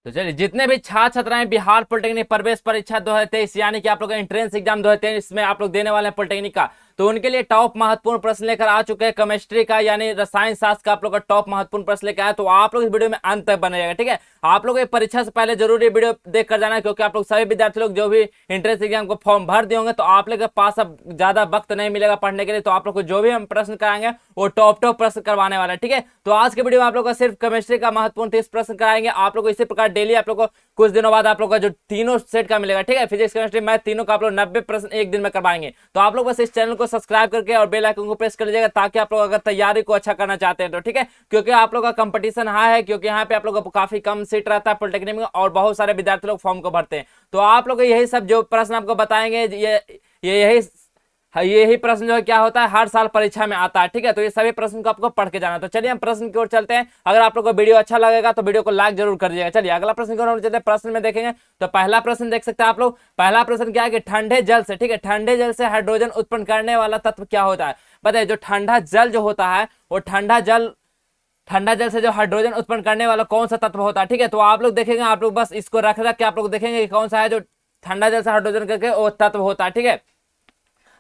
तो चलिए, जितने भी छात्र छात्राएं बिहार पॉलिटेक्निक प्रवेश परीक्षा 2023 यानी कि आप लोग एंट्रेंस एग्जाम 2023 में आप लोग देने वाले हैं पॉलिटेक्निक का, तो उनके लिए टॉप महत्वपूर्ण प्रश्न लेकर आ चुके हैं केमिस्ट्री का, यानी रसायन शास्त्र का आप लोग का टॉप महत्वपूर्ण प्रश्न लेकर आए। तो आप लोग इस वीडियो में अंत तक बने रहेगा, ठीक है। आप लोग परीक्षा से पहले जरूर ये वीडियो देख कर जाना है, क्योंकि आप लोग सभी विद्यार्थी लोग जो भी एंट्रेंस एग्जाम को फॉर्म भर दिए होंगे, तो आप लोग के पास अब ज्यादा वक्त नहीं मिलेगा पढ़ने के लिए। तो आप लोग को जो भी हम प्रश्न कराएंगे वो टॉप प्रश्न करवाने वाला है, ठीक है। तो आज के वीडियो में आप लोग का सिर्फ केमिस्ट्री का महत्वपूर्ण 30 प्रश्न कराएंगे। आप लोग को इसी प्रकार डेली आप लोग को कुछ दिनों बाद आप लोग का जो तीनों सेट का मिलेगा, ठीक है। फिजिक्स केमिस्ट्री मैथ तीनों का आप लोग 90 प्रश्न एक दिन में करवाएंगे। तो आप लोग बस इस चैनल को सब्सक्राइब करके और बेल आइकन को प्रेस कर लीजिएगा, ताकि आप लोग अगर तैयारी को अच्छा करना चाहते हैं तो, ठीक है। क्योंकि आप लोग का कंपटीशन हाई है, क्योंकि यहाँ पे आप लोग को काफी कम सीट रहता है पॉलिटेक्निक में और बहुत सारे विद्यार्थी लोग फॉर्म को भरते हैं। तो आप लोग यही सब जो प्रश्न आपको बताएंगे, यही प्रश्न जो है क्या होता है हर साल परीक्षा में आता है, ठीक है। तो ये सभी प्रश्न को आपको पढ़ के जाना। तो चलिए हम प्रश्न की ओर चलते हैं। अगर आप लोग को वीडियो अच्छा लगेगा तो वीडियो को लाइक जरूर कर दीजिएगा। चलिए अगला प्रश्न की ओर चलते हैं। प्रश्न में देखेंगे तो पहला प्रश्न देख सकते हैं आप लोग। पहला प्रश्न क्या है कि ठंडे जल से, ठीक है, ठंडे जल से हाइड्रोजन उत्पन्न करने वाला तत्व क्या होता है। बताइए, जो ठंडा जल जो होता है वो ठंडा जल से जो हाइड्रोजन उत्पन्न करने वाला कौन सा तत्व होता है, ठीक है। तो आप लोग देखेंगे, आप लोग बस इसको रख के आप लोग देखेंगे कि कौन सा है जो ठंडा जल से हाइड्रोजन करके वो तत्व होता है, ठीक है।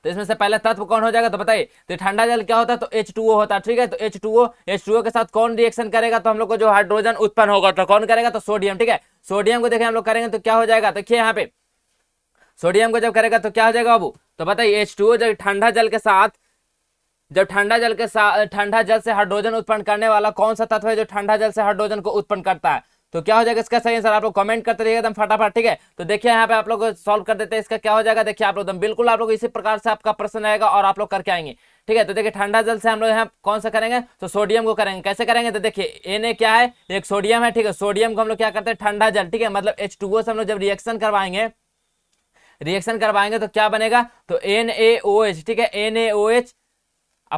तो इसमें से पहला तत्व कौन हो जाएगा, तो बताइए। तो ठंडा जल क्या होता है, तो H2O होता है, ठीक है। तो H2O के साथ कौन रिएक्शन करेगा, तो हम लोग को जो हाइड्रोजन उत्पन्न होगा तो कौन करेगा, तो सोडियम, ठीक है। सोडियम को देखें हम लोग करेंगे तो क्या हो जाएगा, देखिए यहाँ पे सोडियम को जब करेगा तो क्या हो जाएगा बाबू, तो बताइए H2O जब ठंडा जल से हाइड्रोजन उत्पन्न करने वाला कौन सा तत्व है जो ठंडा जल से हाइड्रोजन को उत्पन्न करता है। तो क्या हो जाएगा इसका सही आंसर, आप लोग कमेंट करते रहिएगा एकदम फटाफट, ठीक है। तो देखिए यहाँ पे आप लोग सॉल्व कर देते हैं, इसका क्या हो जाएगा, देखिए आप लोग एकदम बिल्कुल आप लोग इसी प्रकार से आपका प्रश्न रहेगा और आप लोग करके आएंगे, ठीक है। तो देखिए ठंडा जल से हम लोग यहाँ कौन सा करेंगे, तो सोडियम को करेंगे। कैसे करेंगे, तो देखिए Na क्या है, एक सोडियम है, ठीक है। सोडियम को हम लोग क्या करते हैं, ठंडा जल, ठीक है, मतलब H2O से हम लोग जब रिएक्शन करवाएंगे तो क्या बनेगा, तो NaOH, ठीक है, NaOH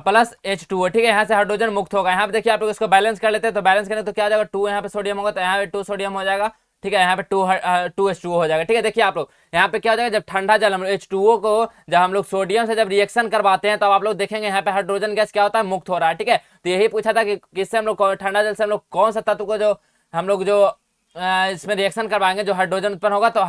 प्लस H2O, ठीक है। यहाँ से हाइड्रोजन मुक्त होगा। यहाँ पे देखिए आप लोग इसको बैलेंस कर लेते हैं, तो बैलेंस करें तो क्या हो जाएगा, 2 यहाँ पे सोडियम होगा तो यहाँ पे 2 सोडियम हो जाएगा, ठीक है। यहाँ पे 2 H2O हो जाएगा, ठीक है। देखिए आप लोग यहाँ पे क्या हो जाएगा, जब ठंडा जल हम लोग H2O को जब हम लोग सोडियम से जब रिएक्शन करवाते हैं, तब आप लोग देखेंगे यहाँ पे हाइड्रोजन गैस क्या होता है, मुक्त हो रहा है, ठीक है। तो यही पूछा था कि किससे हम लोग ठंडा जल से हम लोग कौन सा तत्व को जो हम लोग जो इसमें रिएक्शन करवाएंगे जो हाइड्रोजन उत्पन्न होगा, तो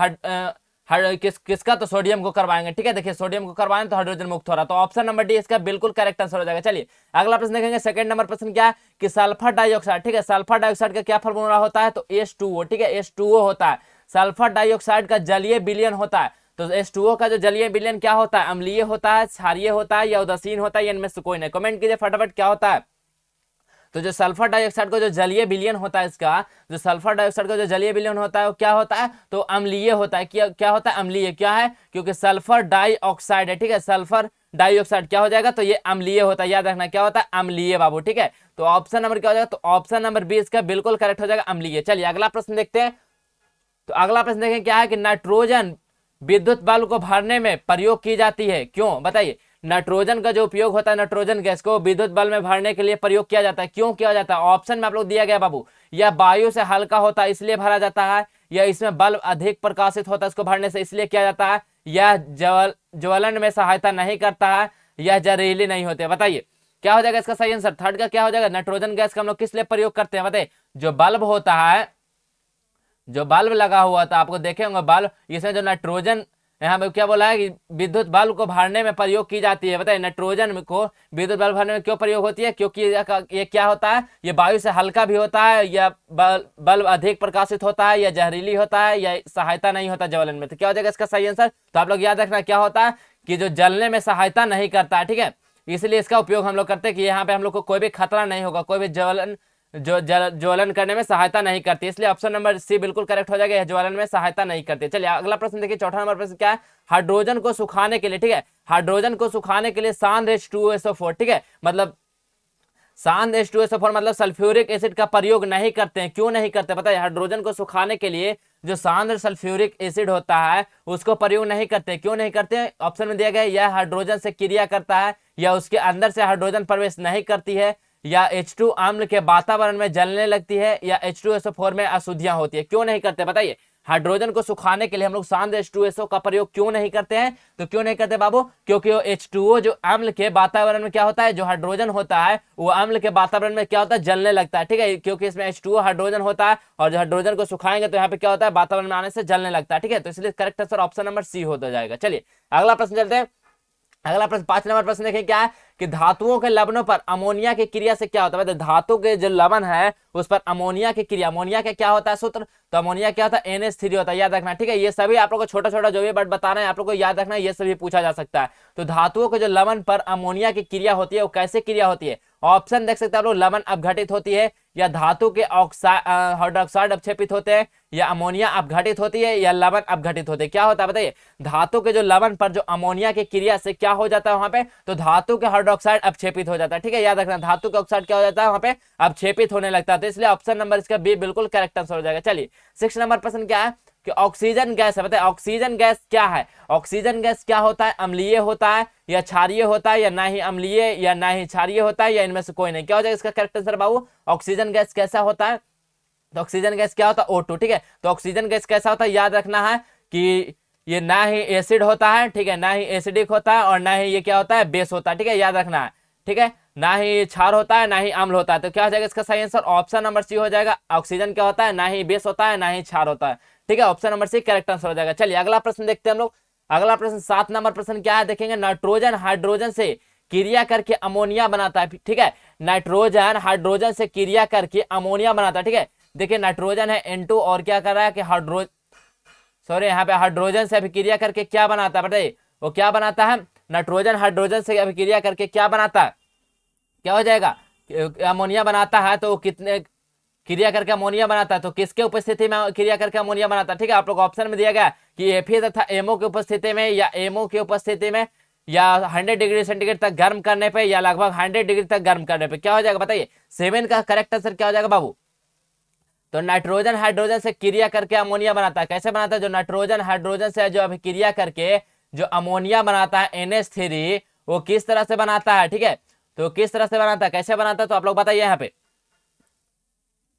किसका, तो सोडियम को करवाएंगे, ठीक है। देखिए सोडियम को करवाएंगे तो हाइड्रोजन मुक्त हो रहा है। तो ऑप्शन नंबर डी इसका बिल्कुल करेक्ट आंसर हो जाएगा। चलिए अगला प्रश्न देखेंगे। सेकंड नंबर प्रश्न क्या है कि सल्फर डाइऑक्साइड, ठीक है, सल्फर डाइऑक्साइड का क्या फॉर्मूला होता है, तो H2O, ठीक है, H2O होता है। सल्फर डाइऑक्साइड का जलीय विलयन होता है। तो H2O का जो जलीय विलयन क्या होता है, अम्लीय होता है, क्षारीय होता है या उदासीन होता है, या इनमें से कोई नहीं। कमेंट कीजिए फटाफट क्या होता है। तो जो सल्फर डाइऑक्साइड का जो जलीय विलयन होता है, इसका जो सल्फर डाइऑक्साइड का जो जलीय विलयन होता है वो क्या होता है, तो अम्लीय होता है। क्या होता है, अम्लीय। क्या है, क्योंकि सल्फर डाइऑक्साइड है, ठीक है, सल्फर डाइऑक्साइड क्या हो जाएगा, तो ये अम्लीय होता है। याद रखना क्या होता है, अम्लीय बाबू, ठीक है। तो ऑप्शन नंबर क्या हो जाएगा, तो ऑप्शन नंबर बी इसका बिल्कुल करेक्ट हो जाएगा, अम्लीय। चलिए अगला प्रश्न देखते हैं। तो अगला प्रश्न देखें क्या है कि नाइट्रोजन विद्युत बल्ब को भरने में प्रयोग की जाती है, क्यों, बताइए। नाइट्रोजन का जो उपयोग होता है, नाइट्रोजन गैस को विद्युत बल्ब में भरने के लिए प्रयोग किया जाता है, क्यों किया जाता है। ऑप्शन में आप लोग दिया गया बाबू, यह वायु से हल्का होता है इसलिए भरा जाता है, या इसमें बल्ब अधिक प्रकाशित होता है इसको भरने से इसलिए किया जाता है, यह ज्वलन में सहायता नहीं करता है, यह जहरीली नहीं होते। बताइए क्या हो जाएगा इसका सही आंसर। थर्ड का क्या हो जाएगा, नाइट्रोजन गैस का हम लोग किस लिए प्रयोग करते हैं, बताइए। जो बल्ब होता है, जो बल्ब लगा हुआ था, आपको देखे होंगे बल्ब, इसमें जो नाइट्रोजन यहाँ पे क्या बोला है कि विद्युत बल्ब को भरने में प्रयोग की जाती है। बताइए नाइट्रोजन को विद्युत बल्ब भरने में क्यों प्रयोग होती है, क्योंकि ये क्या होता है, ये वायु से हल्का भी होता है, या बल्ब अधिक प्रकाशित होता है, या जहरीली होता है, या सहायता नहीं होता ज्वलन में। तो क्या हो जाएगा इसका सही आंसर। तो आप लोग याद रखना क्या होता है कि जो जलने में सहायता नहीं करता है, ठीक है, इसलिए इसका उपयोग हम लोग करते हैं कि यहाँ पे हम लोग को कोई भी खतरा नहीं होगा, कोई भी ज्वलन करने में सहायता नहीं करती, इसलिए ऑप्शन नंबर सी बिल्कुल करेक्ट हो जाएगा, ज्वलन में सहायता नहीं करती। चलिए अगला प्रश्न देखिए। चौथा नंबर प्रश्न क्या है, हाइड्रोजन को सुखाने के लिए, ठीक है, हाइड्रोजन को सुखाने के लिए सांद्र H2SO4, ठीक है, मतलब सांद्र H2SO4 मतलब सल्फ्यूरिक एसिड का प्रयोग नहीं करते हैं, क्यों नहीं करते, पता है। हाइड्रोजन को सुखाने के लिए जो सांद्र सल्फ्यूरिक एसिड होता है उसको प्रयोग नहीं करते, क्यों नहीं करते। ऑप्शन में दिया गया यह हाइड्रोजन से क्रिया करता है, या उसके अंदर से हाइड्रोजन प्रवेश नहीं करती है, या H2 अम्ल के वातावरण में जलने लगती है, या H2SO4 में अशुद्धियां होती है, क्यों नहीं करते बताइए। हाइड्रोजन को सुखाने के लिए हम लोग शांत H2SO का प्रयोग क्यों नहीं करते हैं? तो क्यों नहीं करते बाबू? क्योंकि वो H2O जो अम्ल के वातावरण में क्या होता है, जो हाइड्रोजन होता है वो अम्ल के वातावरण में क्या होता है, जलने लगता है, ठीक है, क्योंकि इसमें H2O हाइड्रोजन होता है और जो हाइड्रोजन को सुखाएंगे तो यहाँ पे क्या होता है, वातावरण में आने से जलने लगता है, ठीक है, तो इसलिए correct answer option number C होता जाएगा। चलिए अगला प्रश्न चलते हैं। अगला प्रश्न 5 नंबर प्रश्न देखें क्या है कि धातुओं के लवणों पर अमोनिया की क्रिया से क्या होता है। धातु के जो लवण है उस पर अमोनिया की क्रिया, अमोनिया का क्या होता है सूत्र, तो अमोनिया क्या होता है, NH3 होता है, याद रखना, ठीक है। ये सभी आप लोग को छोटा छोटा जो भी वर्ड बता रहे हैं आप लोग को याद रखना, ये सभी पूछा जा सकता है। तो धातुओं के जो लवण पर अमोनिया की क्रिया होती है वो कैसे क्रिया होती है? ऑप्शन देख सकते हैं आप लोग, लवण अपघटित होती है, या धातु के हाइड्रोक्साइड अपक्षेपित होते हैं, या अमोनिया अपघटित होती है, या लवण अपघटित होते हैं। क्या होता है बताइए, धातु के जो लवण पर जो अमोनिया की क्रिया से क्या हो जाता है वहां पे, तो धातु के हाइड्रोक्साइड अपक्षेपित हो जाता है, ठीक है, याद रखना, धातु के ऑक्साइड क्या हो जाता है वहां पे, अपक्षेपित होने लगता है, तो इसलिए ऑप्शन नंबर इसका बी बिल्कुल करेक्ट आंसर हो जाएगा। चलिए 6 नंबर प्रश्न क्या है कि ऑक्सीजन गैस है, बताइए ऑक्सीजन गैस क्या है? ऑक्सीजन गैस क्या होता है, अम्लीय होता है या क्षारीय होता है, या ना ही अम्लीय या ना ही क्षारीय होता है, या इनमें से कोई नहीं? क्या हो जाएगा इसका करेक्ट आंसर बाबू? ऑक्सीजन गैस कैसा होता है, तो ऑक्सीजन गैस क्या होता है, O2, ठीक है। तो ऑक्सीजन गैस कैसा होता है, याद रखना है कि ये ना ही एसिड होता है, ठीक है, ना ही एसिडिक होता है, और ना ही ये क्या होता है, बेस होता है, ठीक है, याद रखना है, ठीक है, ना ही क्षार होता है ना ही अम्ल होता है। तो क्या हो जाएगा इसका सही आंसर? ऑप्शन नंबर सी हो जाएगा। ऑक्सीजन क्या होता है, ना ही बेस होता है ना ही क्षार होता है, ठीक है, option number C correct answer हो जाएगा। चलिए अगला प्रश्न देखते हैं हम लोग। अगला प्रश्न 7 नंबर प्रश्न क्या है देखेंगे, नाइट्रोजन हाइड्रोजन से क्रिया करके अमोनिया बनाता है, ठीक है, नाइट्रोजन हाइड्रोजन से क्रिया करके अमोनिया बनाता है, ठीक है। देखिए नाइट्रोजन है N2 और क्या कर रहा है कि यहाँ पे हाइड्रोजन से अभिक्रिया करके क्या बनाता है, बताइए वो क्या बनाता है, नाइट्रोजन हाइड्रोजन से अभिक्रिया करके क्या बनाता है, क्या हो जाएगा, अमोनिया बनाता है। तो कितने क्रिया करके अमोनिया बनाता है, तो किसके उपस्थिति में क्रिया करके अमोनिया बनाता है, ठीक है, आप लोग ऑप्शन में दिया गया कि एफी तथा एमओ की उपस्थिति में, या एमओ की उपस्थिति में, या 100 डिग्री सेंटीग्रेड तक गर्म करने पे, या लगभग 100 डिग्री तक गर्म करने पे। क्या हो जाएगा बताइए, 7 का करेक्ट आंसर क्या हो जाएगा बाबू? तो नाइट्रोजन हाइड्रोजन से क्रिया करके अमोनिया बनाता है, कैसे बनाता है, जो नाइट्रोजन हाइड्रोजन से जो अभिक्रिया करके जो अमोनिया बनाता है NH3, वो किस तरह से बनाता है, ठीक है, तो किस तरह से बनाता है, कैसे बनाता है, तो आप लोग बताइए यहाँ पे,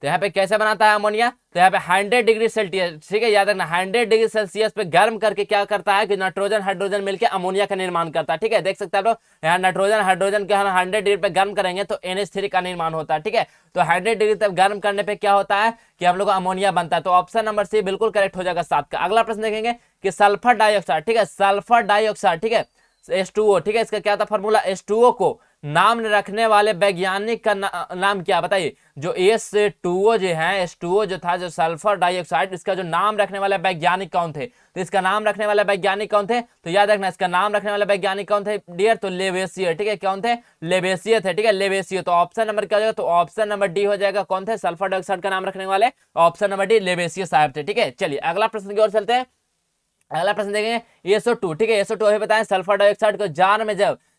तो यहाँ पे कैसे बनाता है अमोनिया, तो यहाँ पे 100 डिग्री सेल्सियस, ठीक है, याद रखना 100 डिग्री सेल्सियस पे गर्म करके क्या करता है कि नाइट्रोजन हाइड्रोजन मिलकर अमोनिया का निर्माण करता है, ठीक है, देख सकते हैं आप लोग यहाँ नाइट्रोजन हाइड्रोजन के हम 100 डिग्री पे गर्म करेंगे तो NH3 का निर्माण होता है, ठीक है। तो 100 डिग्री तक गर्म करने पे क्या होता है कि हम लोग अमोनिया बनता है, तो ऑप्शन नंबर सी बिल्कुल करेक्ट हो जाएगा 7 का। अगला प्रश्न देखेंगे कि सल्फर डाइऑक्साइड, ठीक है, सल्फर डाइऑक्साइड, ठीक है, H2O, ठीक है, इसका क्या था फॉर्मूला, H2O को नाम रखने वाले वैज्ञानिक का नाम क्या बताइए, जो H2O जो है, H2O जो था जो सल्फर डाइऑक्साइड, इसका जो नाम रखने वाले वैज्ञानिक कौन थे, तो इसका नाम रखने वाले वैज्ञानिक कौन थे, तो याद रखना इसका नाम रखने वाले वैज्ञानिक कौन थे डियर, तो लेवेसियर, ठीक है, कौन थे, लेवेसियर थे, ठीक है, लेवेसियर। तो ऑप्शन नंबर क्या हो जाएगा, तो ऑप्शन नंबर डी हो जाएगा, कौन थे, सल्फर डाइऑक्साइड का नाम रखने वाले, ऑप्शन नंबर डी लेवेसियर साहब थे, ठीक है। चलिए अगला प्रश्न की ओर चलते हैं। अगला प्रश्न देखेंगे SO2, ठीक है, SO2 अभी बताएं सल्फर डाइऑक्साइड को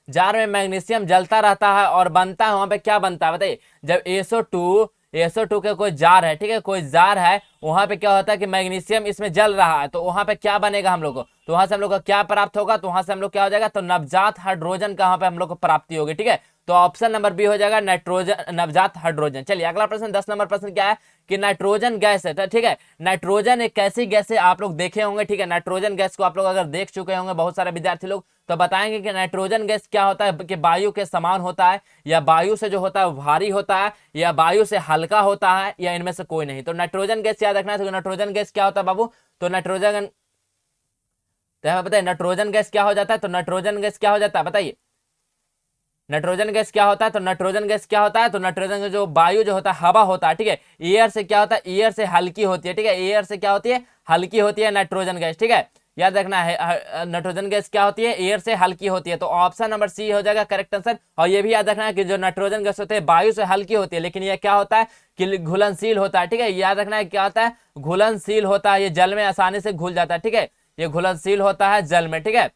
जार में मैग्नीशियम जलता रहता है और बनता है, वहां पे क्या बनता है बताइए, जब SO2 के कोई जार है, ठीक है, कोई जार है, वहां पे क्या होता है कि मैग्नीशियम इसमें जल रहा है, तो वहां पे क्या बनेगा हम लोग को, तो वहां से हम लोग को क्या प्राप्त होगा, तो वहां से हम लोग क्या हो जाएगा, तो नवजात हाइड्रोजन का वहां पे हम लोग को प्राप्ति होगी, ठीक है, तो ऑप्शन नंबर बी हो जाएगा नाइट्रोजन, नवजात हाइड्रोजन। चलिए अगला प्रश्न 10 नंबर प्रश्न क्या है कि नाइट्रोजन गैस है, ठीक है, नाइट्रोजन एक ऐसी गैस है, आप लोग देखे होंगे, ठीक है, नाइट्रोजन गैस को आप लोग अगर देख चुके होंगे, बहुत सारे विद्यार्थी लोग, तो बताएंगे कि नाइट्रोजन गैस क्या होता है, कि वायु के समान होता है, या वायु से जो होता है भारी होता है, या वायु से हल्का होता है, या इनमें से कोई नहीं। तो नाइट्रोजन गैस याद रखना है, तो नाइट्रोजन गैस क्या होता है बाबू, तो नाइट्रोजन, तो हमें बताइए नाइट्रोजन गैस क्या हो जाता है, तो नाइट्रोजन गैस क्या हो जाता है बताइए, नाइट्रोजन गैस क्या होता है, तो नाइट्रोजन गैस क्या होता है, तो नाइट्रोजन जो वायु जो होता है हवा होता है, ठीक है, एयर से क्या होता है, एयर से हल्की होती है, ठीक है, एयर से क्या होती है, हल्की होती है नाइट्रोजन गैस, ठीक है, याद रखना है नाइट्रोजन गैस क्या होती है, एयर से हल्की होती है, तो ऑप्शन नंबर सी हो जाएगा करेक्ट आंसर। और ये भी याद रखना है कि जो नाइट्रोजन गैस होते हैं वायु से हल्की होती है, लेकिन ये क्या होता है कि घुलनशील होता है, ठीक है, याद रखना है क्या होता है, घुलनशील होता है, ये जल में आसानी से घुल जाता है, ठीक है, ये घुलनशील होता है जल में, ठीक है,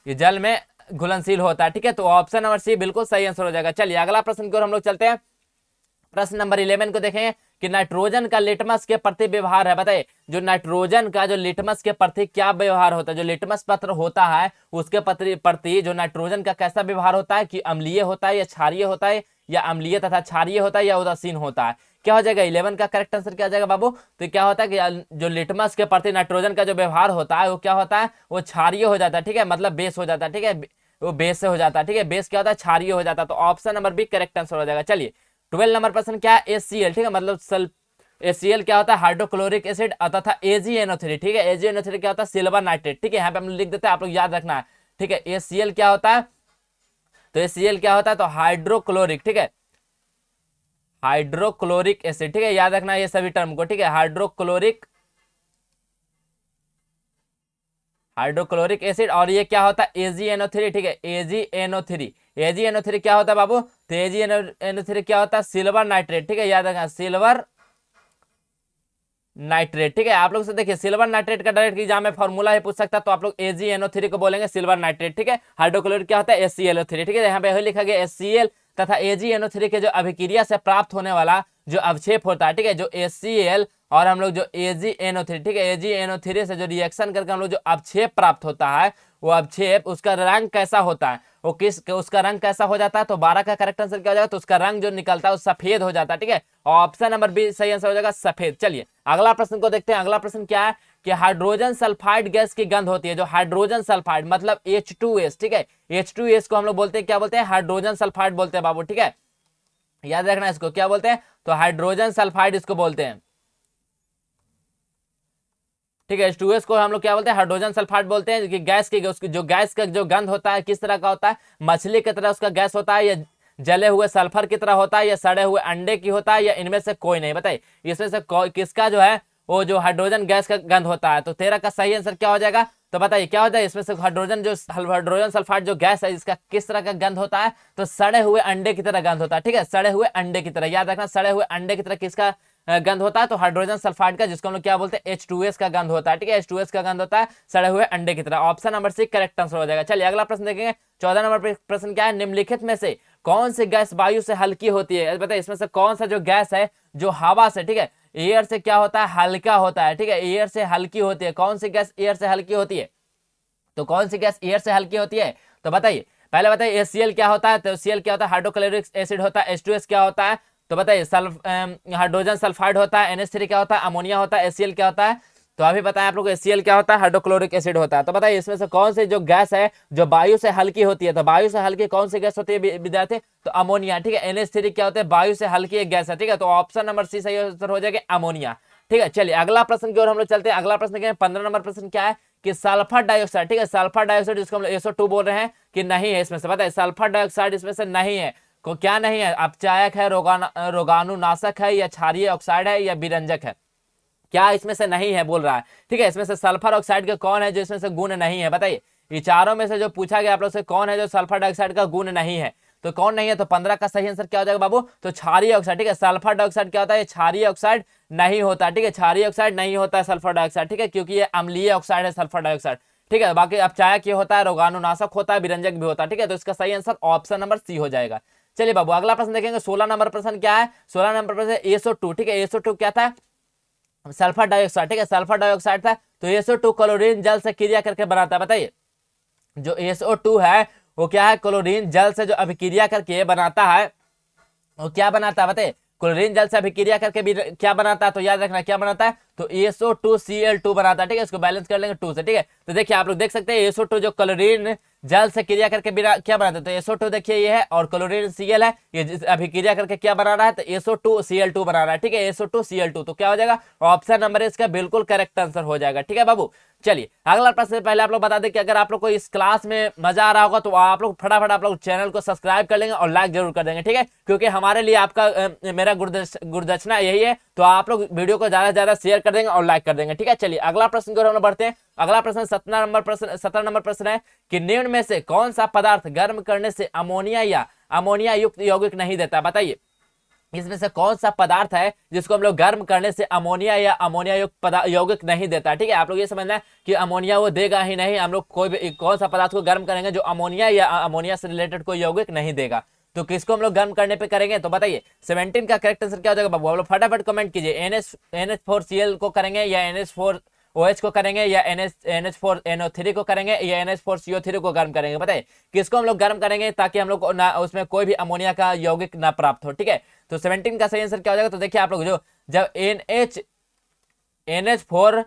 ये जल में घुलनशील होता है, ठीक है, तो ऑप्शन नंबर सी बिल्कुल सही आंसर हो जाएगा। चलिए अगला प्रश्न की ओर हम लोग चलते हैं। प्रश्न नंबर 11 को देखेंगे कि नाइट्रोजन का लिटमस के प्रति व्यवहार है, बताइए जो नाइट्रोजन का जो लिटमस के प्रति क्या व्यवहार होता है, जो लिटमस पत्र होता है उसके प्रति जो नाइट्रोजन का कैसा व्यवहार होता है, कि अम्लीय होता है या क्षारीय होता है, या अम्लीय तथा क्षारीय होता है, या उदासीन होता है। क्या हो जाएगा 11 का करेक्ट आंसर क्या हो जाएगा बाबू। तो क्या होता है कि जो लिटमस के प्रति नाइट्रोजन का जो व्यवहार होता है वो क्या होता है, वो क्षारीय हो जाता है, ठीक है, मतलब बेस हो जाता है, ठीक है, वो बेस से हो जाता है, ठीक है, बेस क्या होता है क्षारीय हो जाता है। तो option number B correct answer हो जाएगा। चलिए 12 नंबर प्रश्न क्या है, HCl, ठीक है, मतलब HCl क्या होता है हाइड्रोक्लोरिक एसिड तथा AgNO3, ठीक है, AgNO3 क्या होता है सिल्वर नाइट्रेट, ठीक है, यहाँ पे हम लिख देते हैं, आप लोग याद रखना है, ठीक है। HCl क्या होता है, तो HCl क्या होता है, तो हाइड्रोक्लोरिक, ठीक है, हाइड्रोक्लोरिक एसिड, ठीक है, याद रखना ये सभी टर्म को, ठीक है, हाइड्रोक्लोरिक एसिड। और ये क्या होता है AgNO3, ठीक है, AgNO3 क्या होता है बाबू, तो AgNO3 क्या होता है सिल्वर नाइट्रेट, ठीक है, याद रखना सिल्वर नाइट्रेट, ठीक है। आप लोग से देखिए सिल्वर नाइट्रेट का डायरेक्ट एग्जाम में फॉर्मूला ही पूछ सकता है, तो आप लोग AgNO3 को बोलेंगे सिल्वर नाइट्रेट, ठीक है। हाइड्रोक्लोरिक क्या होता है HClO3, ठीक है, यहाँ पे लिखा गया HCl तथा AgNO3 के जो अभिक्रिया से प्राप्त होने वाला जो अवक्षेप होता है, ठीक है, जो HCl और हम लोग जो AgNO3, ठीक है, AgNO3 से जो रिएक्शन करके हम लोग जो अवक्षेप प्राप्त होता है, वो अवक्षेप उसका रंग कैसा होता है, वो उसका रंग कैसा हो जाता है, तो 12 का करेक्ट आंसर क्या हो जाएगा, तो उसका रंग जो निकलता है वो सफेद हो जाता है, ठीक है, ऑप्शन नंबर बी सही आंसर हो जाएगा सफेद। चलिए अगला प्रश्न को देखते हैं। अगला प्रश्न क्या है कि हाइड्रोजन सल्फाइड गैस की गंध होती है, जो हाइड्रोजन सल्फाइड मतलब H2S, ठीक है, H2S को हम लोग बोलते हैं, क्या बोलते हैं, हाइड्रोजन सल्फाइड बोलते हैं बाबू, ठीक है, याद रखना इसको क्या बोलते हैं, तो हाइड्रोजन सल्फाइड इसको बोलते हैं, ठीक है। H2S को हम लोग क्या बोलते हैं, हाइड्रोजन सल्फाइड बोलते हैं, कि गैस की उसकी जो गैस का जो गंध होता है किस तरह का होता है, मछली की तरह उसका गैस होता है, या जले हुए सल्फर की तरह होता है, या सड़े हुए अंडे की होता है, या इनमें से कोई नहीं, बताइए इसमें से किसका जो है वो जो हाइड्रोजन गैस का गंध होता है। तो 13 का सही आंसर क्या हो जाएगा, तो बताइए क्या होता है इसमें से हाइड्रोजन सल्फाइड जो गैस है इसका किस तरह का गंध होता है, तो सड़े हुए अंडे की तरह गंध होता है, ठीक है, सड़े हुए अंडे की तरह, याद रखना सड़े हुए अंडे की तरह किसका गंध होता है, तो हाइड्रोजन सल्फाइड का, जिसको हम लोग क्या बोलते हैं H2S का गंध होता है, ठीक है, H2S का गंध होता है सड़े हुए अंडे की तरह। Option number C correct answer हो जाएगा। चलिए अगला प्रश्न देखेंगे। 14 नंबर प्रश्न क्या है, निम्नलिखित में से कौन सी गैस वायु से हल्की होती है, बताइए इसमें से कौन सा जो गैस है जो हवा से, ठीक है, एयर से क्या होता है हल्का होता है, ठीक है, एयर से हल्की होती है, कौन सी गैस एयर से हल्की होती है, तो कौन सी गैस एयर से हल्की होती है, तो बताइए पहले बताइए HCl क्या होता है, तो HCl क्या होता है हाइड्रोक्लोरिक एसिड होता है, H2S क्या होता है, तो बताइए हाइड्रोजन सल्फाइड होता है, NH3 क्या होता है अमोनिया होता है, HCl क्या होता है, तो अभी बताएं आप लोग HCl क्या होता है हाइड्रोक्लोरिक एसिड होता है। तो बताइए इसमें से कौन सी जो गैस है जो वायु से हल्की होती है, तो वायु से हल्की कौन सी गैस होती है विद्यार्थी, तो अमोनिया, ठीक है, NH3 क्या होता है वायु से हल्की एक गैस है, ठीक है, तो ऑप्शन नंबर सी सही आंसर हो जाएगा अमोनिया, ठीक है। चलिए अगला प्रश्न की ओर हम लोग चलते हैं। अगला प्रश्न क्या है 15 नंबर प्रश्न क्या है कि सल्फर डाइऑक्साइड, ठीक है, सल्फर डाइऑक्साइड जिसको हम लोग SO2 बोल रहे हैं कि नहीं है, इसमें से बताइए सल्फर डाइऑक्साइड इसमें से नहीं है, को क्या नहीं है, अपचायक है, रोगाणुनाशक है, या क्षारीय ऑक्साइड है, या विरंजक है, क्या इसमें से नहीं है बोल रहा है, ठीक है। इसमें से सल्फर ऑक्साइड का कौन है जो इसमें से गुण नहीं है, बताइए ये चारों में से जो पूछा गया आप लोग से कौन है जो सल्फर डाइऑक्साइड का गुण नहीं है, तो कौन नहीं है, तो 15 का सही आंसर क्या हो जाएगा बाबू, तो क्षारीय ऑक्साइड, ठीक है, सल्फर डाइऑक्साइड क्या होता है क्षारीय ऑक्साइड नहीं होता, ठीक है, क्षारीय ऑक्साइड नहीं होता है सल्फर डाइऑक्साइड, ठीक है, क्योंकि ये अम्लीय ऑक्साइड है सल्फर डाइऑक्साइड, ठीक है। बाकी अपचायक ये होता है, रोगाणुनाशक होता है, विरंजक भी होता है, ठीक है, तो इसका सही आंसर ऑप्शन नंबर सी हो जाएगा। चलिए बाबू अगला प्रश्न देखेंगे। 16 नंबर प्रश्न क्या है, 16 नंबर प्रश्न SO2, ठीक है, SO2 क्या था सल्फर डाइऑक्साइड, ठीक है, सल्फर डाइऑक्साइड था, तो SO2 क्लोरीन जल से क्रिया करके बनाता है, बताइए जो SO2 है वो क्या है क्लोरीन जल से जो अभिक्रिया करके बनाता है, वो क्या बनाता है बताइए, क्लोरीन जल से अभिक्रिया करके भी क्या बनाता है, तो याद रखना क्या बनाता है, तो SO2Cl2 बनाता है, ठीक है, इसको बैलेंस कर लेंगे 2 से, ठीक है। तो देखिए आप लोग देख सकते हैं SO2 जो क्लोरीन जल से क्रिया करके क्या बनाते हैं, तो SO2 देखिए ये है, और क्लोरीन Cl है, ये अभिक्रिया करके क्या बना रहा है, तो SO2Cl2 बना रहा है, ठीक है, SO2Cl2, तो क्या हो जाएगा ऑप्शन नंबर इसका बिल्कुल करेक्ट आंसर हो जाएगा, ठीक है बाबू। चलिए अगला प्रश्न पहले आप लोग बता दें कि अगर आप लोग को इस क्लास में मजा आ रहा होगा तो आप लोग फटाफट आप लोग चैनल को सब्सक्राइब कर लेंगे और लाइक जरूर कर देंगे, ठीक है, क्योंकि हमारे लिए आपका मेरा गुरुदक्षिणा यही है, तो आप लोग वीडियो को ज्यादा से ज्यादा शेयर कर देंगे और लाइक कर देंगे, ठीक है। चलिए अगला प्रश्न की ओर हम लोग बढ़ते हैं। अगला प्रश्न 17 नंबर प्रश्न है कि निम्न में से कौन सा पदार्थ गर्म करने से अमोनिया या अमोनिया युक्त यौगिक नहीं देता, बताइए इसमें से कौन सा पदार्थ है जिसको हम लोग गर्म करने से अमोनिया या अमोनिया युक्त यौगिक नहीं देता, ठीक है। आप लोग ये समझना है कि अमोनिया वो देगा ही नहीं, हम लोग कोई भी कौन सा पदार्थ को गर्म करेंगे जो अमोनिया या अमोनिया से रिलेटेड कोई यौगिक नहीं देगा, तो किसको हम लोग गर्म करने पे करेंगे, तो बताइए 17 का करेक्ट आंसर क्या हो जाएगा बाबू, आप लोग फटाफट कमेंट कीजिए NH4Cl को करेंगे या NH4 OH को करेंगे या NH4NO3 को करेंगे या NH4CO3 को गर्म करेंगे। बताइए किसको हम लोग गर्म करेंगे ताकि हम लोग को ना उसमें कोई भी अमोनिया का यौगिक ना प्राप्त हो। ठीक है, तो 17 का सही आंसर क्या हो जाएगा? तो देखिए आप लोग जो जब NH4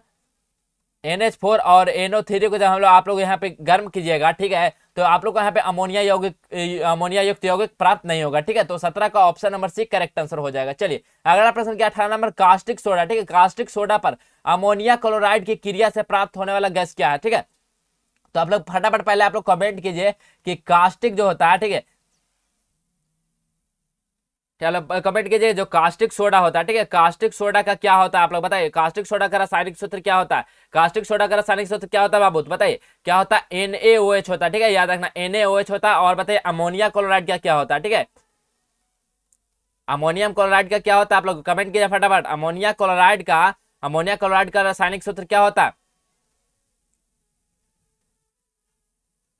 और NO3 को जब हम लोग आप लोग यहाँ पे गर्म कीजिएगा, ठीक है, तो आप लोग को यहाँ पे अमोनिया युक्त यौगिक प्राप्त नहीं होगा। ठीक है, तो 17 का option number C correct answer हो जाएगा। चलिए अगला प्रश्न क्या, 18 नंबर, कास्टिक सोडा। ठीक है, कास्टिक सोडा पर अमोनिया क्लोराइड की क्रिया से प्राप्त होने वाला गैस क्या है? ठीक है, तो आप लोग फटाफट पहले आप लोग कमेंट कीजिए कि कास्टिक जो होता है, ठीक है, चलो कमेंट कीजिए जो कास्टिक सोडा होता है। ठीक है, कास्टिक सोडा का क्या होता है आप लोग बताइए। कास्टिक सोडा का रासायनिक सूत्र क्या होता है? कास्टिक सोडा का रासायनिक सूत्र क्या होता है बाबू? बताइए क्या होता है? NaOH होता है। ठीक है, याद रखना NaOH होता है। और बताइए अमोनिया क्लोराइड का क्या होता है? ठीक है, अमोनियम क्लोराइड का क्या होता है? आप लोग कमेंट कीजिए फटाफट। अमोनिया क्लोराइड का रासायनिक सूत्र क्या होता है?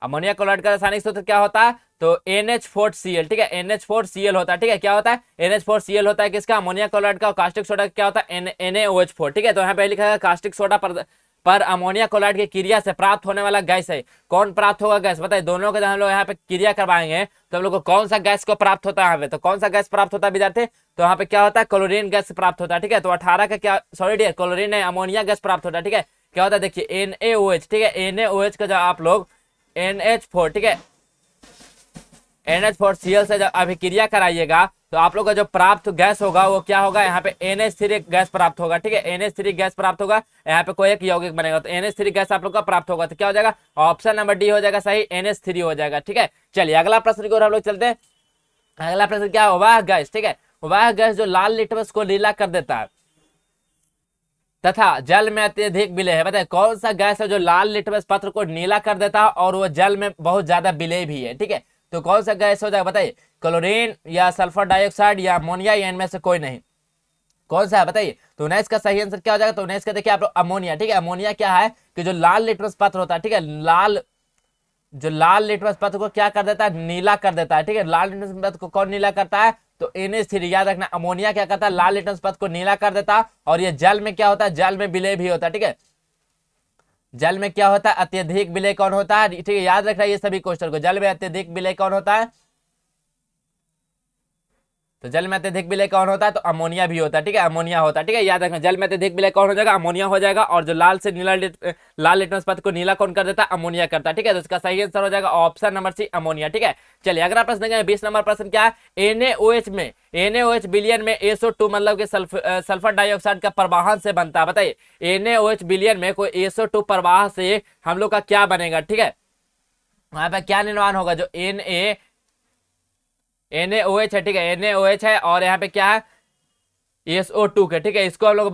अमोनिया क्लोराइड का रासायनिक सूत्र क्या होता है? तो NH4Cl। ठीक है, NH4Cl होता है। ठीक है, क्या होता है? NH4Cl होता है किसका? अमोनिया क्लोराइड का। और कास्टिक सोडा क्या होता है? NaOH4। ठीक है, तो यहाँ पे लिखा है कास्टिक सोडा पर अमोनिया क्लोराइड की क्रिया से प्राप्त होने वाला गैस है। कौन प्राप्त होगा गैस? बताइए दोनों के हम लोग यहाँ पे क्रिया करवाएंगे तो हम लोग को कौन सा गैस को प्राप्त होता है यहाँ पे? तो कौन सा गैस प्राप्त होता है विद्यार्थी? तो यहाँ पे क्या होता है? क्लोरीन गैस प्राप्त होता है। ठीक है, तो 18 का क्या, सॉरी डियर, क्लोरीन है, अमोनिया गैस प्राप्त होता है। ठीक है, क्या होता है देखिए NaOH। ठीक है, NaOH का जब आप लोग NH4, ठीक है, NH4Cl से जब अभिक्रिया कराइएगा तो आप लोग का जो प्राप्त गैस होगा वो क्या होगा? यहाँ पे NH3 गैस प्राप्त होगा। ठीक है, NH3 गैस प्राप्त होगा, यहाँ पे कोई एक यौगिक बनेगा तो NH3 गैस आप लोग का प्राप्त होगा। तो क्या हो जाएगा? ऑप्शन नंबर डी हो जाएगा सही, NH3 हो जाएगा। ठीक है, चलिए अगला प्रश्न की ओर हम लोग चलते हैं। अगला प्रश्न क्या है? वह गैस, ठीक है, वह गैस जो लाल लिटमस को नीला कर देता है तथा जल में अत्यधिक विलेय है। बताए कौन सा गैस है जो लाल लिटमस पत्र को नीला कर देता है और वो जल में बहुत ज्यादा विलेय भी है? ठीक है, तो कौन सा गैस हो जाएगा? बताइए क्लोरीन या सल्फर डाइऑक्साइड या अमोनिया या इनमें से कोई नहीं, कौन सा है बताइए? तो 19 का सही आंसर क्या हो जाएगा? तो 19 का देखिए आप लोग अमोनिया। ठीक है, अमोनिया क्या है कि जो लाल लिटमस पत्र होता है, ठीक है, लाल लिटमस पत्र को क्या कर देता है? नीला कर देता है। ठीक है, लाल लिटमस पत्र को कौन नीला करता है? तो NH3। याद रखना अमोनिया क्या करता है? लाल लिटमस पत्र को नीला कर देता है। और ये जल में क्या होता है? जल में विलेय भी होता है। ठीक है, जल में क्या होता है? अत्यधिक विलेय कौन होता है? ठीक है, याद रखना ये सभी क्वेश्चन को। जल में अत्यधिक विलेय कौन होता है? तो जल में अत्यधिक विलेय कौन होता है? तो अमोनिया भी होता है। ठीक है, अमोनिया होता है। ठीक है, याद रखना जल में अत्यधिक विलेय कौन हो जाएगा? अमोनिया हो जाएगा। और जो लाल से नीला लाल लिटमस पत्र को नीला कौन कर देता है? अमोनिया करता है। ठीक है, तो इसका सही आंसर हो जाएगा ऑप्शन नंबर सी, अमोनिया। ठीक है, चलिए अगला प्रश्न देखेंगे। 20 नंबर प्रश्न क्या है? NaOH विलियन में SO2 मतलब कि सल्फर डाइऑक्साइड का प्रवाहन से बनता है। बताइए NaOH विलियन में कोई SO2 प्रवाह से हम लोग का क्या बनेगा? ठीक है, वहां पर क्या निर्माण होगा? जो NaOH है, ठीक है, NaOH है और यहाँ पे क्या है? SO2 के। ठीक है, इसको हम लोग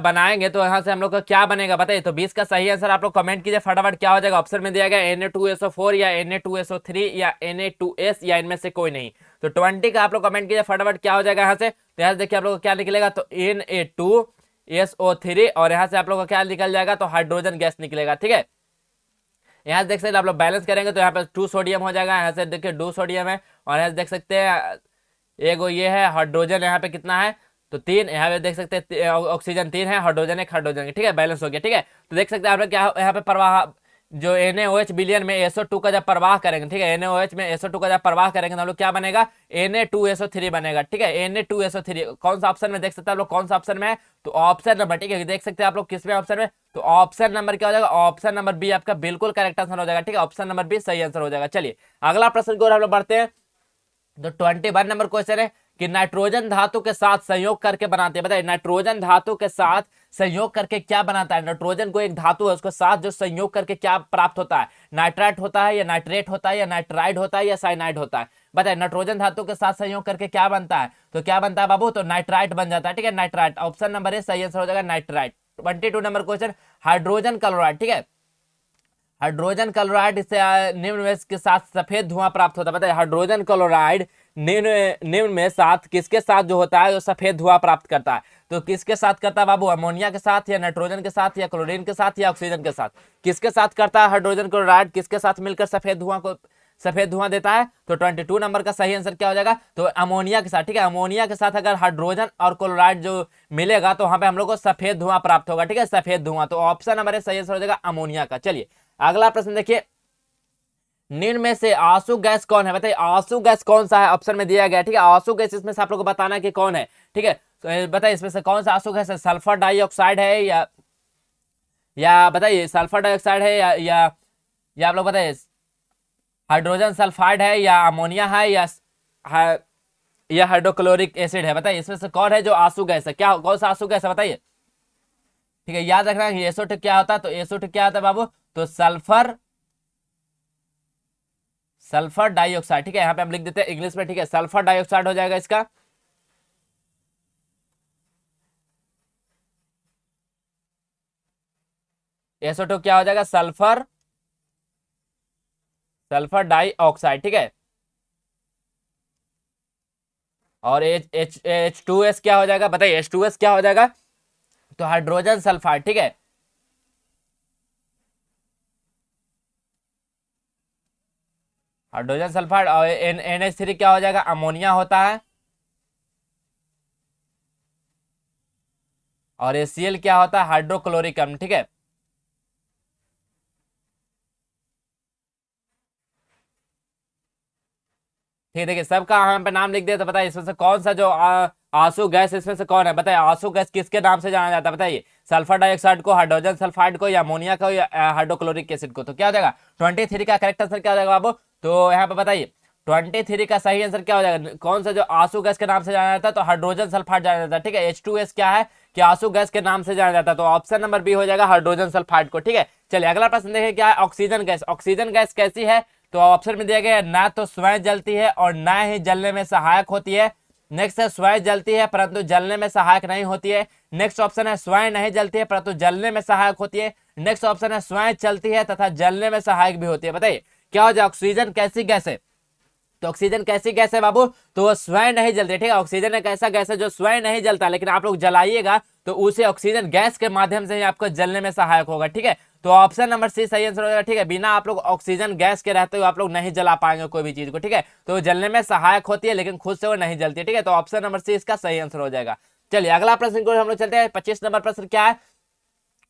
बनाएंगे तो यहाँ से हम लोग का क्या बनेगा? बताइए। तो 20 का सही आंसर आप लोग कमेंट कीजिए फटाफट, क्या हो जाएगा? ऑप्शन में दिया गया Na2SO4 या Na2SO3 या Na2S या इनमें से कोई नहीं। तो 20 का आप लोग कमेंट कीजिए फटाफट, क्या हो जाएगा यहाँ से? तो यहाँ से देखिए आप लोग क्या निकलेगा? तो Na2SO3 और यहाँ से आप लोग का क्या निकल जाएगा? तो हाइड्रोजन गैस निकलेगा। ठीक है, यहाँ से देख सकते हैं आप लोग बैलेंस करेंगे तो यहाँ पे 2 सोडियम हो जाएगा। यहाँ से देखिए 2 सोडियम है और यहाँ से देख सकते हैं एगो ये है हाइड्रोजन, यहाँ पे कितना है? तो 3। यहाँ पे देख सकते हैं ऑक्सीजन 3 है, हाइड्रोजन 1, हाइड्रोजन। ठीक है, बैलेंस हो गया। ठीक है, तो देख सकते हैं आप लोग क्या यहाँ पे प्रवाह जो NaOH विलियन में SO2 का जब प्रवाह करेंगे, ठीक है, NaOH में SO2 का जब प्रवाह करेंगे तो हम लोग क्या बनेगा? Na2SO3 बनेगा। ठीक है, Na2SO3 कौन सा ऑप्शन में देख सकते हैं आप लोग? कौन सा ऑप्शन में है? तो ऑप्शन नंबर, ठीक है, देख सकते हैं आप लोग किसमें ऑप्शन में? तो ऑप्शन नंबर क्या हो जाएगा? ऑप्शन नंबर बी आपका बिल्कुल करेक्ट आंसर हो जाएगा। ठीक है, ऑप्शन नंबर बी सही आंसर हो जाएगा। चलिए अगला प्रश्न की ओर हम लोग बढ़ते हैं। तो 21 नंबर क्वेश्चन है कि नाइट्रोजन धातु के साथ संयोग करके बनाते हैं। बताइए नाइट्रोजन धातु के साथ संयोग करके क्या बनाता है? नाइट्रोजन को एक धातु है, उसके साथ जो संयोग करके क्या प्राप्त होता है? नाइट्राइट होता है या नाइट्रेट होता है या नाइट्राइड होता है या साइनाइड होता है? बताइए नाइट्रोजन धातु के साथ संयोग करके क्या बनता है? तो क्या बनता है बाबू? तो नाइट्राइट बन जाता है। ठीक है, नाइट्राइट ऑप्शन नंबर ए सही आंसर हो जाएगा, nitrite. 22 number question, hydrogen chloride. ठीक है, हाइड्रोजन क्लोराइड से निम्न में के साथ सफेद धुआं प्राप्त होता है। बताइए हाइड्रोजन क्लोराइड निम्न में साथ किसके साथ जो होता है जो सफेद धुआं प्राप्त करता है? तो किसके साथ करता है बाबू? अमोनिया के साथ या नाइट्रोजन के साथ या क्लोरीन के साथ या ऑक्सीजन के साथ? किसके साथ करता है हाइड्रोजन क्लोराइड? किसके साथ मिलकर सफेद धुआं को सफेद धुआं देता है। तो 22 नंबर का सही आंसर क्या हो जाएगा, तो अमोनिया के साथ, ठीक है, अमोनिया के साथ अगर हाइड्रोजन और क्लोराइड जो मिलेगा तो वहां पे हम लोग को सफेद धुआं प्राप्त होगा, ठीक है, सफेद धुआं। तो ऑप्शन नंबर सही आंसर हो जाएगा अमोनिया का। चलिए अगला प्रश्न देखिए, निम्न में से आंसू गैस कौन है, बताइए आंसू गैस कौन सा है, ऑप्शन में दिया गया, ठीक है, आंसू गैस इसमें से आप लोग को बताना है कि कौन है, ठीक है। तो बताइए इसमें से कौन सा आंसू गैस है, सल्फर डाइऑक्साइड है या बताइए सल्फर डाइऑक्साइड है या आप लोग बताइए हाइड्रोजन सल्फाइड है या अमोनिया है या हाइड्रोक्लोरिक एसिड है। बताइए इसमें से कौन है जो आंसू गैस है, क्या कौन सा आंसू गैस है बताइए, ठीक है। याद रखना है एसो2 क्या होता है, तो एसो2 क्या होता है बाबू, तो सल्फर डाइऑक्साइड, ठीक है, यहाँ पे हम लिख देते हैं इंग्लिश में, ठीक है, सल्फर डाइऑक्साइड हो जाएगा इसका। SO2 क्या हो जाएगा, सल्फर डाइऑक्साइड, ठीक है। और H2S क्या हो जाएगा, बताइए H2S क्या हो जाएगा, तो हाइड्रोजन सल्फाइड, ठीक है, हाइड्रोजन सल्फाइड। और NH3 क्या हो जाएगा, अमोनिया होता है। और HCl क्या होता है, हाइड्रोक्लोरिक अम्ल, ठीक है। ठीक है, देखिए सबका यहाँ पे नाम लिख दिया, तो बताइए इसमें से कौन सा जो आंसू गैस इसमें से कौन है, बताइए आंसू गैस किसके नाम से जाना जाता है, बताइए सल्फर डाइऑक्साइड को, हाइड्रोजन सल्फाइड को, या अमोनिया को, या हाइड्रोक्लोरिक एसिड को। तो क्या हो जाएगा 23 का करेक्ट आंसर क्या हो जाएगा बाबू, तो यहाँ पे बताइए 23 का सही आंसर क्या हो जाएगा, कौन सा जो आंसू गैस के नाम से जाना जाता है, तो हाइड्रोजन सल्फाइड जाना जाता है, ठीक है। H2S क्या है कि आंसू गैस के नाम से जाना जाता है, तो ऑप्शन नंबर बी हो जाएगा हाइड्रोजन सल्फाइड को, ठीक है। चलिए अगला प्रश्न देखिए क्या है, ऑक्सीजन गैस, ऑक्सीजन गैस कैसी है, तो ऑप्शन में दिया गया है ना तो स्वयं जलती है और ना ही जलने में सहायक होती है। नेक्स्ट है स्वयं जलती है परंतु जलने में सहायक नहीं होती है। नेक्स्ट ऑप्शन है स्वयं नहीं जलती है परंतु जलने में सहायक होती है। नेक्स्ट ऑप्शन है स्वयं चलती है तथा जलने में सहायक भी होती है। बताइए क्या हो जाए, ऑक्सीजन कैसी गैस है, तो ऑक्सीजन कैसी गैस है बाबू, तो वो स्वयं नहीं जलती, ठीक है। ऑक्सीजन एक ऐसा गैस है जो स्वयं नहीं जलता, लेकिन आप लोग जलाइएगा तो उसे ऑक्सीजन गैस के माध्यम से ही आपको जलने में सहायक होगा, ठीक है। तो ऑप्शन नंबर सी सही आंसर होगा, ठीक है। बिना आप लोग ऑक्सीजन गैस के रहते हुए आप लोग नहीं जला पाएंगे कोई भी चीज को, ठीक है। तो जलने में सहायक होती है लेकिन खुद से वो नहीं जलती है, ठीक है। तो ऑप्शन नंबर सी इसका सही आंसर हो जाएगा। चलिए अगला प्रश्न को हम लोग चलते हैं। 25 नंबर प्रश्न क्या है,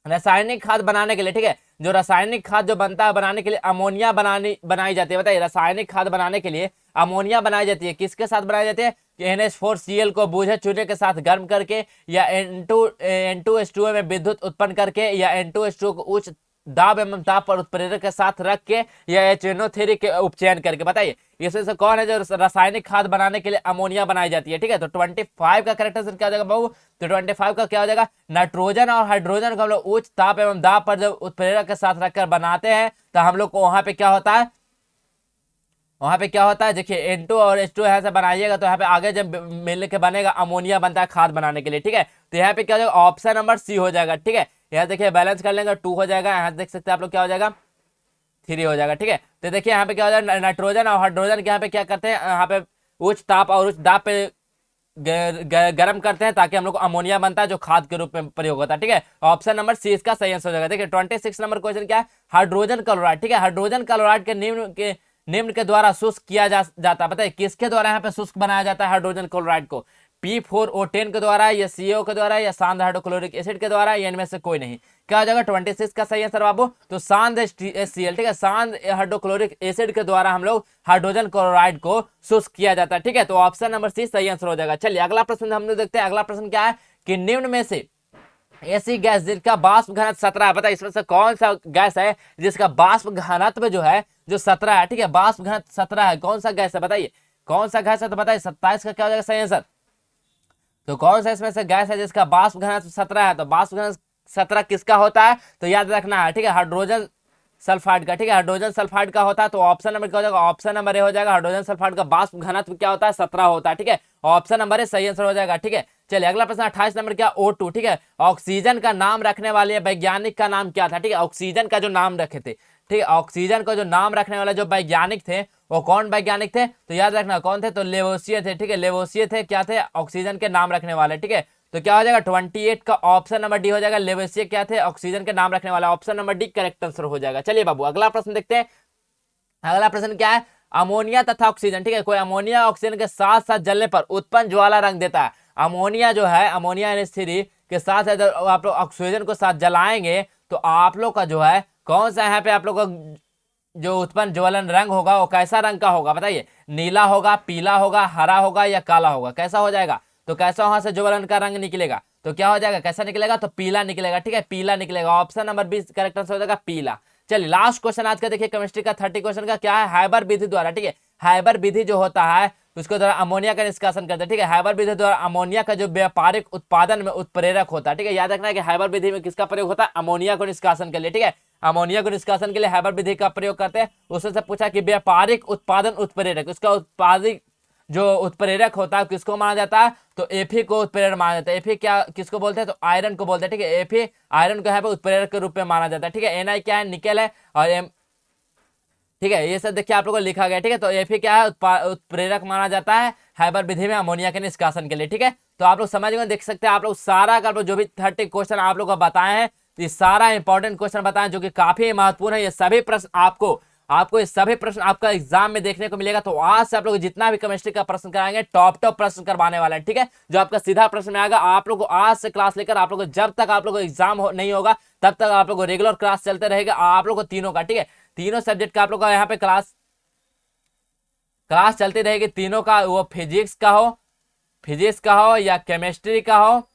रासायनिक खाद बनाने के लिए, ठीक है, जो रासायनिक खाद जो बनता है बनाने के लिए अमोनिया बनाई जाती है। बताइए रासायनिक खाद बनाने के लिए अमोनिया बनाई जाती है, किसके साथ बनाई जाती है, NH4Cl को बूझे चूने के साथ गर्म करके, या N2H2O में विद्युत उत्पन्न करके, या N2H2O को उच्च दाब एवं ताप पर उत्प्रेरक के साथ रख के, या HNO3 के उपचयन करके। बताइए इसमें से कौन है जो रासायनिक खाद बनाने के लिए अमोनिया बनाई जाती है, ठीक है। तो 25 का करेक्ट आंसर क्या हो जाएगा बाबू, तो 25 का क्या हो जाएगा, नाइट्रोजन और हाइड्रोजन को हम लोग उच्च ताप एवं दाब पर जब उत्प्रेरक के साथ रखकर बनाते हैं तो हम लोग को वहां पे क्या होता है, वहां पे क्या होता है, देखिए N2 और H2 यहाँ से बनाइएगा तो यहाँ पे आगे जब मिल के बनेगा अमोनिया बनता है खाद बनाने के लिए, ठीक है। तो यहाँ पे क्या हो जाएगा, ऑप्शन नंबर सी हो जाएगा, ठीक है। यहाँ देखिए बैलेंस कर लेंगे 2 हो जाएगा, यहाँ देख सकते हैं आप लोग क्या हो जाएगा 3 हो जाएगा, ठीक है। तो देखिए यहाँ पे क्या हो जाएगा, नाइट्रोजन और हाइड्रोजन के यहाँ पे क्या करते हैं, यहाँ पे उच्च ताप और उच्च दाब पे गर्म करते हैं ताकि हम लोग को अमोनिया बनता है जो खाद के रूप में प्रयोग होता है, ठीक है। ऑप्शन नंबर सी इसका सही आंसर हो जाएगा। देखिए 26 नंबर क्वेश्चन क्या है, हाइड्रोजन क्लोराइड, ठीक है, हाइड्रोजन क्लोराइड के निम्न के द्वारा शुष्क किया जाता है। बताइए किसके द्वारा यहाँ पे शुष्क बनाया जाता है हाइड्रोजन क्लोराइड को, P4O10 के द्वारा, या CO के द्वारा, या सांद्र हाइड्रोक्लोरिक एसिड के द्वारा, या इनमें से कोई नहीं। क्या हो जाएगा 26 का सही आंसर बाबू, तो सांद्र HCl, ठीक है, सांद्र हाइड्रोक्लोरिक एसिड के द्वारा हम लोग हाइड्रोजन क्लोराइड को शुष्क किया जाता है, ठीक है। तो ऑप्शन नंबर सी सही आंसर हो जाएगा। चलिए अगला प्रश्न हम लोग देखते हैं। अगला प्रश्न क्या है कि निम्न में से ऐसी गैस जिसका बाष्प घनत्व 17 है, बताइए इसमें से कौन सा गैस है जिसका बाष्प घनत्व जो है जो 17 है, ठीक है, बाष्प घनत्व 17 है, कौन सा गैस है, बताइए कौन सा गैस है, तो बताइए 27 का क्या हो जाएगा सही आंसर, तो कौन सा इसमें से गैस है जिसका बाष्प घनत्व 17 है, तो बाष्प घनत्व 17 किसका होता है, तो याद रखना है, ठीक है, हाइड्रोजन सल्फाइड का, ठीक है, हाइड्रोजन सल्फाइड का होता है। तो ऑप्शन नंबर क्या हो जाएगा, ऑप्शन नंबर ए हो जाएगा, हाइड्रोजन सल्फाइड का बाष्प घनत्व क्या होता है 17 होता है, ठीक है, ऑप्शन नंबर ए सही आंसर हो जाएगा, ठीक है। चलिए अगला प्रश्न 28 नंबर क्या, O2, ठीक है, ऑक्सीजन का नाम रखने वाले वैज्ञानिक का नाम क्या था, ठीक है, ऑक्सीजन का जो नाम रखे थे, ठीक है, ऑक्सीजन का जो नाम रखने वाले जो वैज्ञानिक थे वो कौन वैज्ञानिक थे, तो याद रखना कौन थे, तो लेवोसिए थे, ठीक है, लेवोसिए थे, क्या थे, ऑक्सीजन के नाम रखने वाले, ठीक है। तो क्या हो जाएगा 28 का ऑप्शन नंबर डी हो जाएगा, लेवोसिए क्या थे, ऑक्सीजन के नाम रखने वाला, option number D correct answer हो जाएगा। चलिए बाबू अगला प्रश्न देखते हैं। अगला प्रश्न क्या है, अमोनिया तथा ऑक्सीजन, ठीक है, कोई अमोनिया ऑक्सीजन के साथ साथ जलने पर उत्पन्न ज्वाला रंग देता है। अमोनिया जो है, अमोनिया NH3 के साथ साथ आप लोग ऑक्सीजन को साथ जलाएंगे तो आप लोग का जो है कौन सा यहाँ पे आप लोग का जो उत्पन्न ज्वलन रंग होगा वो कैसा रंग का होगा बताइए? नीला होगा, पीला होगा, हरा होगा या काला होगा? कैसा हो जाएगा? तो कैसा वहां से ज्वलन का रंग निकलेगा तो क्या हो जाएगा? कैसा निकलेगा? तो पीला निकलेगा, ठीक है, पीला निकलेगा। ऑप्शन नंबर 20 करेक्ट आंसर हो जाएगा पीला। चलिए लास्ट क्वेश्चन आज का देखिए केमिस्ट्री का 30 क्वेश्चन का क्या है? हाइबर विधि द्वारा, ठीक है, हाइबर विधि जो होता है उसको द्वारा अमोनिया का निष्कासन करते हैं, ठीक है, हाइबर विधि द्वारा अमोनिया का जो व्यापारिक उत्पादन में उत्प्रेरक होता है, ठीक है, याद रखना है कि हाइबर विधि में किसका प्रयोग होता है? अमोनिया को निष्कासन के लिए, ठीक है, अमोनिया को निष्कासन के लिए हाइबर विधि का प्रयोग करते हैं। उससे से पूछा कि व्यापारिक उत्पादन उत्प्रेरक, उसका उत्पादित जो उत्प्रेरक होता है किसको माना जाता है? तो Fe को उत्प्रेरक माना जाता है। Fe क्या किसको बोलते हैं? तो आयरन को बोलते हैं, ठीक है, Fe आयरन को यहाँ पे उत्प्रेरक के रूप में माना जाता है, ठीक है। Na क्या है? निकेल है। और M, ठीक है, ये सब देखिए आप लोगों को लिखा गया, ठीक है। तो Fe क्या है? उत्प्रेरक माना जाता है हाइबर विधि में अमोनिया के निष्कासन के लिए, ठीक है। तो आप लोग समझ में देख सकते हैं, आप लोग सारा का जो भी 30 क्वेश्चन आप लोग को बताए हैं, ये सारा इंपॉर्टेंट क्वेश्चन बताएं जो कि काफी महत्वपूर्ण है। ये सभी प्रश्न आपको ये सभी प्रश्न आपका एग्जाम में देखने को मिलेगा। तो आज से आप लोग जितना भी केमिस्ट्री का प्रश्न कराएंगे टॉप प्रश्न करवाने वाले हैं, ठीक है। जो आपका सीधा प्रश्न में आएगा, आप लोग को आज से क्लास लेकर आप लोग को जब तक आप लोग को एग्जाम नहीं होगा तब तक आप लोग को रेगुलर क्लास चलते रहेगा आप लोग को तीनों का, ठीक है, तीनों सब्जेक्ट का आप लोग का यहाँ पे क्लास चलती रहेगी तीनों का। वो फिजिक्स का हो या केमिस्ट्री का हो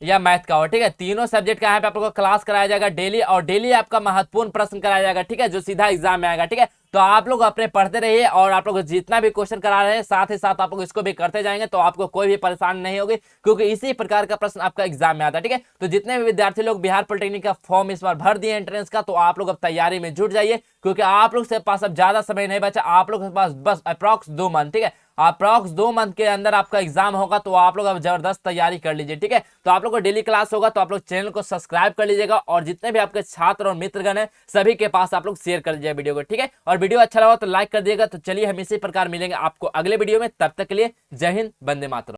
या मैथ का हो, ठीक है, तीनों सब्जेक्ट का यहाँ पे आप लोगों को क्लास कराया जाएगा डेली। और डेली आपका महत्वपूर्ण प्रश्न कराया जाएगा, ठीक है, जो सीधा एग्जाम में आएगा, ठीक है। तो आप लोग अपने पढ़ते रहिए और आप लोग जितना भी क्वेश्चन करा रहे हैं साथ ही साथ आप लोग इसको भी करते जाएंगे तो आपको कोई भी परेशानी नहीं होगी, क्योंकि इसी प्रकार का प्रश्न आपका एग्जाम में आता है, ठीक है। तो जितने भी विद्यार्थी लोग बिहार पॉलिटेक्निक का फॉर्म इस बार भर दिए एंट्रेंस का, तो आप लोग अब तैयारी में जुट जाइए, क्योंकि आप लोग के पास अब ज्यादा समय नहीं बचा। आप लोग के पास बस अप्रॉक्स 2 मंथ, ठीक है, अप्रॉक्स 2 मंथ के अंदर आपका एग्जाम होगा। तो आप लोग अब जबरदस्त तैयारी कर लीजिए, ठीक है। तो आप लोग को डेली क्लास होगा तो आप लोग चैनल को सब्सक्राइब कर लीजिएगा और जितने भी आपके छात्र और मित्रगण हैं सभी के पास आप लोग शेयर कर दीजिए वीडियो को, ठीक है। और वीडियो अच्छा लगा तो लाइक कर दिएगा। तो चलिए हम इसी प्रकार मिलेंगे आपको अगले वीडियो में, तब तक के लिए जय हिंद, वंदे मातरम।